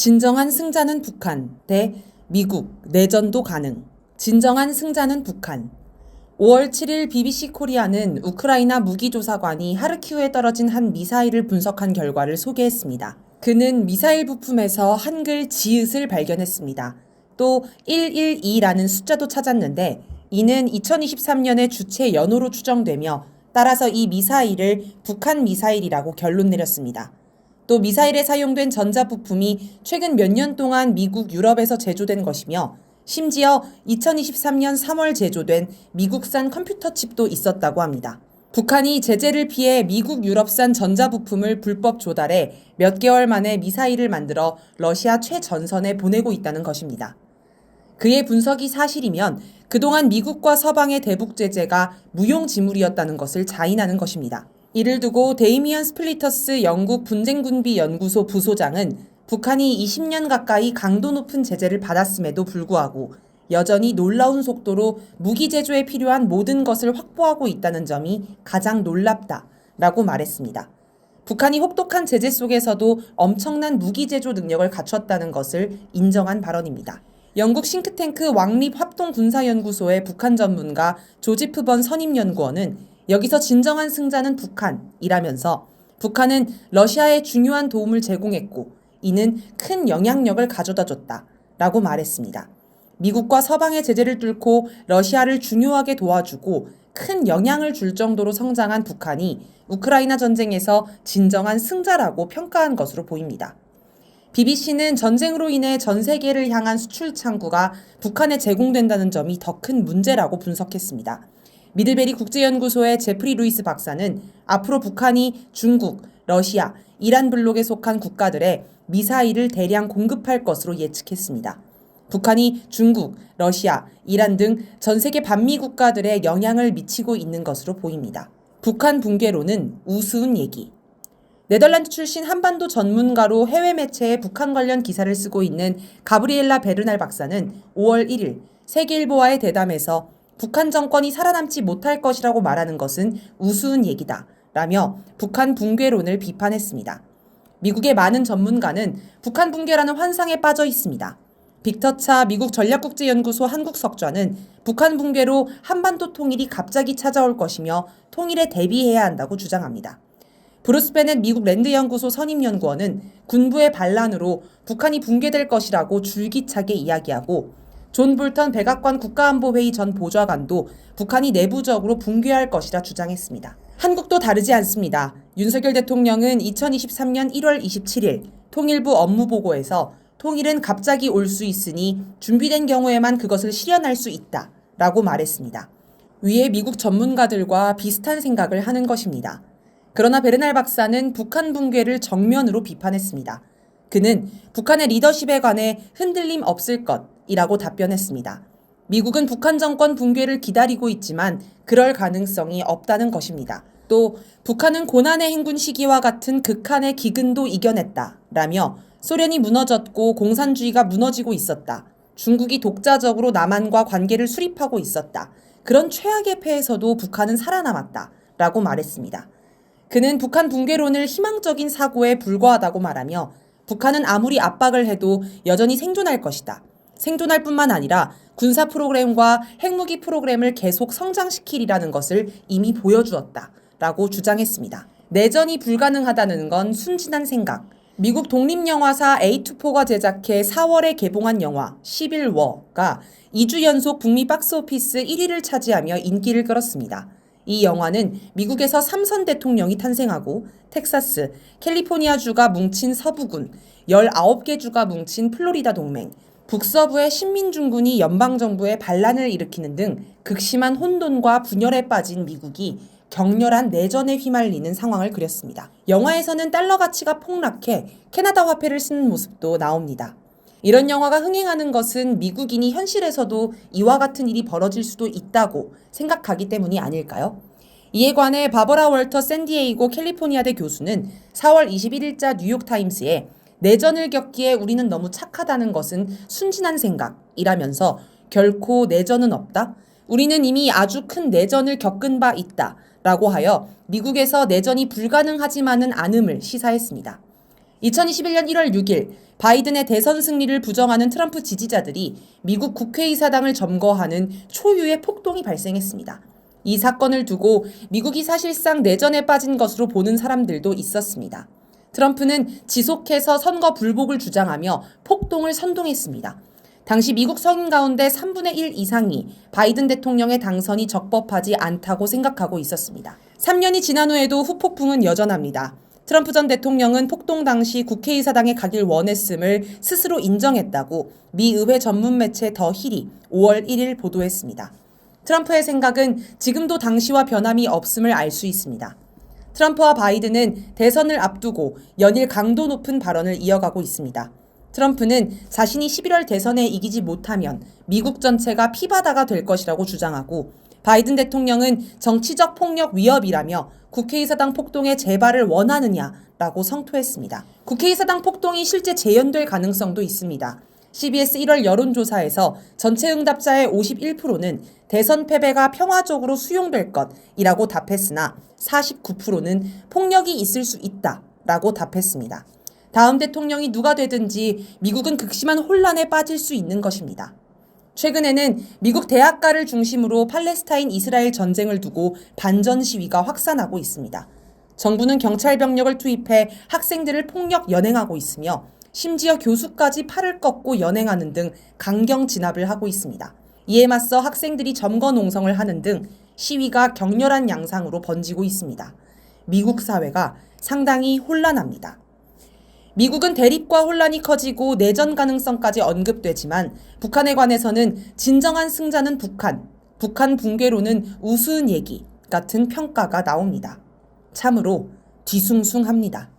진정한 승자는 북한 대 미국 내전도 가능. 진정한 승자는 북한. 5월 7일 BBC 코리아는 우크라이나 무기조사관이 하르키우에 떨어진 한 미사일을 분석한 결과를 소개했습니다. 그는 미사일 부품에서 한글 지읒을 발견했습니다. 또 112라는 숫자도 찾았는데 이는 2023년의 주체 연호로 추정되며 따라서 이 미사일을 북한 미사일이라고 결론 내렸습니다. 또 미사일에 사용된 전자부품이 최근 몇 년 동안 미국, 유럽에서 제조된 것이며 심지어 2023년 3월 제조된 미국산 컴퓨터 칩도 있었다고 합니다. 북한이 제재를 피해 미국, 유럽산 전자부품을 불법 조달해 몇 개월 만에 미사일을 만들어 러시아 최전선에 보내고 있다는 것입니다. 그의 분석이 사실이면 그동안 미국과 서방의 대북 제재가 무용지물이었다는 것을 자인하는 것입니다. 이를 두고 데이미언 스플리터스 영국 분쟁군비연구소 부소장은 북한이 20년 가까이 강도 높은 제재를 받았음에도 불구하고 여전히 놀라운 속도로 무기 제조에 필요한 모든 것을 확보하고 있다는 점이 가장 놀랍다라고 말했습니다. 북한이 혹독한 제재 속에서도 엄청난 무기 제조 능력을 갖췄다는 것을 인정한 발언입니다. 영국 싱크탱크 왕립합동군사연구소의 북한 전문가 조지프 번 선임연구원은 여기서 진정한 승자는 북한이라면서 북한은 러시아에 중요한 도움을 제공했고 이는 큰 영향력을 가져다 줬다라고 말했습니다. 미국과 서방의 제재를 뚫고 러시아를 중요하게 도와주고 큰 영향을 줄 정도로 성장한 북한이 우크라이나 전쟁에서 진정한 승자라고 평가한 것으로 보입니다. BBC는 전쟁으로 인해 전 세계를 향한 수출 창구가 북한에 제공된다는 점이 더 큰 문제라고 분석했습니다. 미들베리 국제연구소의 제프리 루이스 박사는 앞으로 북한이 중국, 러시아, 이란 블록에 속한 국가들에 미사일을 대량 공급할 것으로 예측했습니다. 북한이 중국, 러시아, 이란 등 전 세계 반미 국가들에 영향을 미치고 있는 것으로 보입니다. 북한 붕괴로는 우스운 얘기. 네덜란드 출신 한반도 전문가로 해외 매체에 북한 관련 기사를 쓰고 있는 가브리엘라 베르날 박사는 5월 1일 세계일보와의 대담에서 북한 정권이 살아남지 못할 것이라고 말하는 것은 우스운 얘기다 라며 북한 붕괴론을 비판했습니다. 미국의 많은 전문가는 북한 붕괴라는 환상에 빠져 있습니다. 빅터 차 미국 전략국제연구소 한국석좌는 북한 붕괴로 한반도 통일이 갑자기 찾아올 것이며 통일에 대비해야 한다고 주장합니다. 브루스 베넷 미국 랜드 연구소 선임연구원은 군부의 반란으로 북한이 붕괴될 것이라고 줄기차게 이야기하고 존 볼턴 백악관 국가안보회의 전 보좌관도 북한이 내부적으로 붕괴할 것이라 주장했습니다. 한국도 다르지 않습니다. 윤석열 대통령은 2023년 1월 27일 통일부 업무보고에서 통일은 갑자기 올 수 있으니 준비된 경우에만 그것을 실현할 수 있다 라고 말했습니다. 위에 미국 전문가들과 비슷한 생각을 하는 것입니다. 그러나 베르날 박사는 북한 붕괴를 정면으로 비판했습니다. 그는 북한의 리더십에 관해 흔들림 없을 것이라고 답변했습니다. 미국은 북한 정권 붕괴를 기다리고 있지만 그럴 가능성이 없다는 것입니다. 또 북한은 고난의 행군 시기와 같은 극한의 기근도 이겨냈다라며 소련이 무너졌고 공산주의가 무너지고 있었다. 중국이 독자적으로 남한과 관계를 수립하고 있었다. 그런 최악의 패에서도 북한은 살아남았다라고 말했습니다. 그는 북한 붕괴론을 희망적인 사고에 불과하다고 말하며 북한은 아무리 압박을 해도 여전히 생존할 것이다. 생존할 뿐만 아니라 군사 프로그램과 핵무기 프로그램을 계속 성장시키리라는 것을 이미 보여주었다. 라고 주장했습니다. 내전이 불가능하다는 건 순진한 생각. 미국 독립영화사 A24가 제작해 4월에 개봉한 영화 시빌워가 2주 연속 북미 박스오피스 1위를 차지하며 인기를 끌었습니다. 이 영화는 미국에서 3선 대통령이 탄생하고 텍사스, 캘리포니아주가 뭉친 서부군, 19개 주가 뭉친 플로리다 동맹, 북서부의 신민중군이 연방정부에 반란을 일으키는 등 극심한 혼돈과 분열에 빠진 미국이 격렬한 내전에 휘말리는 상황을 그렸습니다. 영화에서는 달러 가치가 폭락해 캐나다 화폐를 쓰는 모습도 나옵니다. 이런 영화가 흥행하는 것은 미국인이 현실에서도 이와 같은 일이 벌어질 수도 있다고 생각하기 때문이 아닐까요? 이에 관해 바버라 월터 샌디에이고 캘리포니아대 교수는 4월 21일자 뉴욕타임스에 내전을 겪기에 우리는 너무 착하다는 것은 순진한 생각이라면서 결코 내전은 없다. 우리는 이미 아주 큰 내전을 겪은 바 있다. 라고 하여 미국에서 내전이 불가능하지만은 않음을 시사했습니다. 2021년 1월 6일 바이든의 대선 승리를 부정하는 트럼프 지지자들이 미국 국회의사당을 점거하는 초유의 폭동이 발생했습니다. 이 사건을 두고 미국이 사실상 내전에 빠진 것으로 보는 사람들도 있었습니다. 트럼프는 지속해서 선거 불복을 주장하며 폭동을 선동했습니다. 당시 미국 성인 가운데 3분의 1 이상이 바이든 대통령의 당선이 적법하지 않다고 생각하고 있었습니다. 3년이 지난 후에도 후폭풍은 여전합니다. 트럼프 전 대통령은 폭동 당시 국회의사당에 가길 원했음을 스스로 인정했다고 미 의회 전문 매체 더 힐이 5월 1일 보도했습니다. 트럼프의 생각은 지금도 당시와 변함이 없음을 알 수 있습니다. 트럼프와 바이든은 대선을 앞두고 연일 강도 높은 발언을 이어가고 있습니다. 트럼프는 자신이 11월 대선에 이기지 못하면 미국 전체가 피바다가 될 것이라고 주장하고, 바이든 대통령은 정치적 폭력 위협이라며 국회의사당 폭동의 재발을 원하느냐라고 성토했습니다. 국회의사당 폭동이 실제 재현될 가능성도 있습니다. CBS 1월 여론조사에서 전체 응답자의 51%는 대선 패배가 평화적으로 수용될 것이라고 답했으나 49%는 폭력이 있을 수 있다라고 답했습니다. 다음 대통령이 누가 되든지 미국은 극심한 혼란에 빠질 수 있는 것입니다. 최근에는 미국 대학가를 중심으로 팔레스타인 이스라엘 전쟁을 두고 반전 시위가 확산하고 있습니다. 정부는 경찰 병력을 투입해 학생들을 폭력 연행하고 있으며 심지어 교수까지 팔을 꺾고 연행하는 등 강경 진압을 하고 있습니다. 이에 맞서 학생들이 점거 농성을 하는 등 시위가 격렬한 양상으로 번지고 있습니다. 미국 사회가 상당히 혼란합니다. 미국은 대립과 혼란이 커지고 내전 가능성까지 언급되지만 북한에 관해서는 진정한 승자는 북한 붕괴로는 우스운 얘기 같은 평가가 나옵니다. 참으로 뒤숭숭합니다.